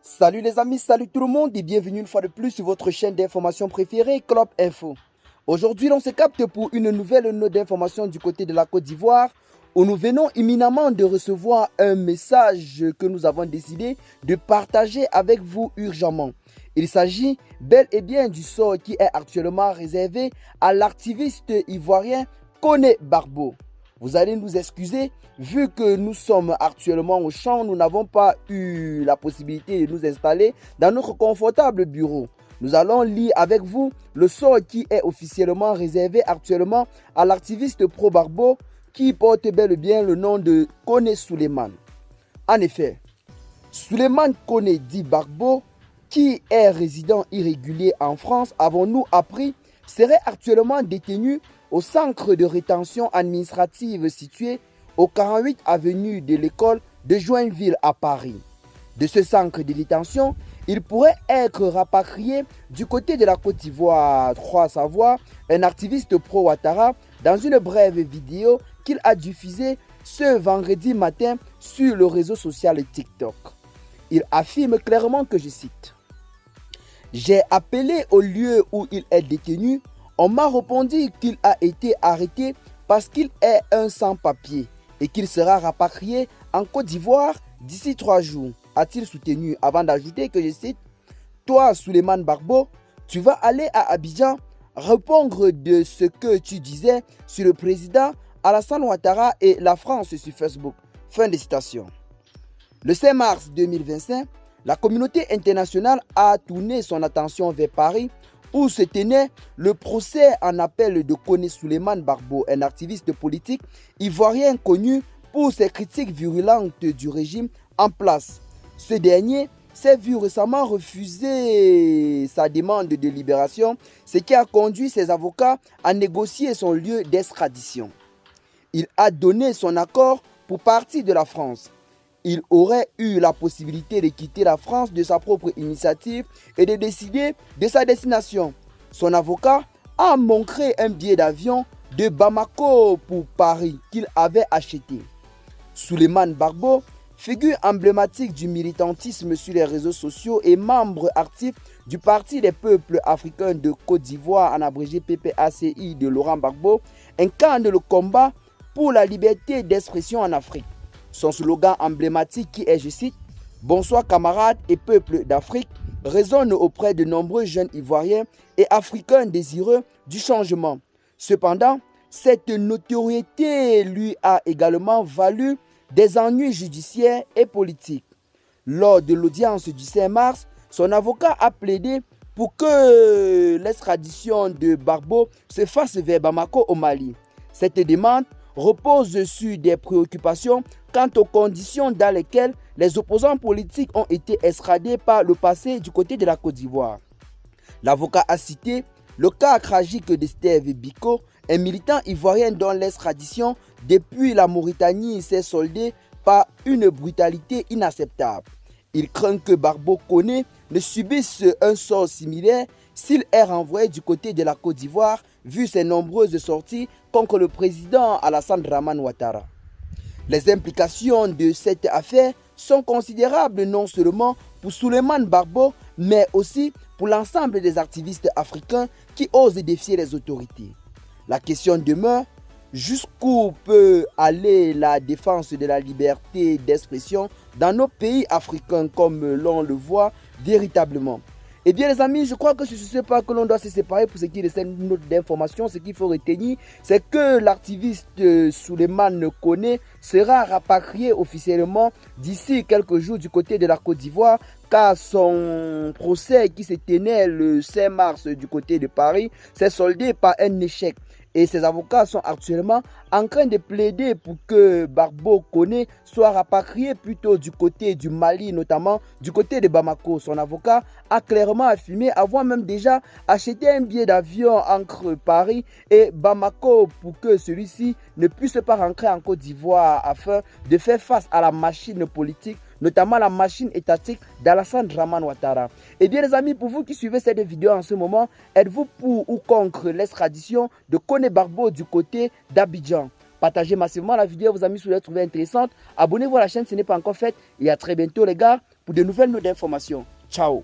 Salut les amis, salut tout le monde et bienvenue une fois de plus sur votre chaîne d'information préférée, Club Info. Aujourd'hui, on se capte pour une nouvelle note d'information du côté de la Côte d'Ivoire où nous venons imminemment de recevoir un message que nous avons décidé de partager avec vous urgemment. Il s'agit bel et bien du sort qui est actuellement réservé à l'activiste ivoirien Koné Barbo. Vous allez nous excuser, vu que nous sommes actuellement au champ, nous n'avons pas eu la possibilité de nous installer dans notre confortable bureau. Nous allons lire avec vous le sort qui est officiellement réservé actuellement à l'activiste pro-Barbo qui porte bel et bien le nom de Koné Souleymane. En effet, Souleymane Koné dit Barbo, qui est résident irrégulier en France, avons-nous appris, serait actuellement détenu au centre de rétention administrative situé au 48 avenue de l'école de Joinville à Paris. De ce centre de détention, il pourrait être rapatrié du côté de la Côte d'Ivoire, croit savoir un activiste pro-Ouattara dans une brève vidéo qu'il a diffusée ce vendredi matin sur le réseau social TikTok. Il affirme clairement que je cite « J'ai appelé au lieu où il est détenu. On m'a répondu qu'il a été arrêté parce qu'il est un sans-papier et qu'il sera rapatrié en Côte d'Ivoire d'ici 3 jours, a-t-il soutenu avant d'ajouter que je cite « Toi, Souleymane Barbo, tu vas aller à Abidjan répondre de ce que tu disais sur le président Alassane Ouattara et la France sur Facebook. » Fin de citation. Le 5 mars 2025, la communauté internationale a tourné son attention vers Paris où se tenait le procès en appel de Koné Souleymane Barbo, un activiste politique ivoirien connu pour ses critiques virulentes du régime en place. Ce dernier s'est vu récemment refuser sa demande de libération, ce qui a conduit ses avocats à négocier son lieu d'extradition. Il a donné son accord pour partir de la France. Il aurait eu la possibilité de quitter la France de sa propre initiative et de décider de sa destination. Son avocat a montré un billet d'avion de Bamako pour Paris qu'il avait acheté. Souleymane Barbo, figure emblématique du militantisme sur les réseaux sociaux et membre actif du Parti des peuples africains de Côte d'Ivoire, en abrégé PPACI de Laurent Gbagbo, incarne le combat pour la liberté d'expression en Afrique. Son slogan emblématique qui est, je cite, « Bonsoir camarades et peuples d'Afrique » résonne auprès de nombreux jeunes ivoiriens et africains désireux du changement. Cependant, cette notoriété lui a également valu des ennuis judiciaires et politiques. Lors de l'audience du 5 mars, son avocat a plaidé pour que l'extradition de Barbo se fasse vers Bamako au Mali. Cette demande repose sur des préoccupations quant aux conditions dans lesquelles les opposants politiques ont été extradés par le passé du côté de la Côte d'Ivoire. L'avocat a cité le cas tragique de Steve Biko, un militant ivoirien dont l'extradition depuis la Mauritanie s'est soldée par une brutalité inacceptable. Il craint que Barbo Koné ne subisse un sort similaire s'il est renvoyé du côté de la Côte d'Ivoire, vu ses nombreuses sorties contre le président Alassane Dramane Ouattara. Les implications de cette affaire sont considérables non seulement pour Souleymane Barbo, mais aussi pour l'ensemble des activistes africains qui osent défier les autorités. La question demeure, jusqu'où peut aller la défense de la liberté d'expression dans nos pays africains comme l'on le voit véritablement? Eh bien les amis, je crois que ce n'est pas que l'on doit se séparer pour ce qui est de cette note d'information. Ce qu'il faut retenir, c'est que l'activiste Souleymane Koné sera rapatrié officiellement d'ici quelques jours du côté de la Côte d'Ivoire, car son procès qui se tenait le 5 mars du côté de Paris s'est soldé par un échec. Et ses avocats sont actuellement en train de plaider pour que Barbo Koné soit rapatrié plutôt du côté du Mali, notamment du côté de Bamako. Son avocat a clairement affirmé avoir même déjà acheté un billet d'avion entre Paris et Bamako pour que celui-ci ne puisse pas rentrer en Côte d'Ivoire afin de faire face à la machine politique, notamment la machine étatique d'Alassane Dramane Ouattara. Et bien les amis, pour vous qui suivez cette vidéo en ce moment, êtes-vous pour ou contre l'extradition de Koné Barbo du côté d'Abidjan? Partagez massivement la vidéo à vos amis si vous l'avez trouvée intéressante. Abonnez-vous à la chaîne si ce n'est pas encore fait. Et à très bientôt les gars pour de nouvelles notes d'informations. Ciao.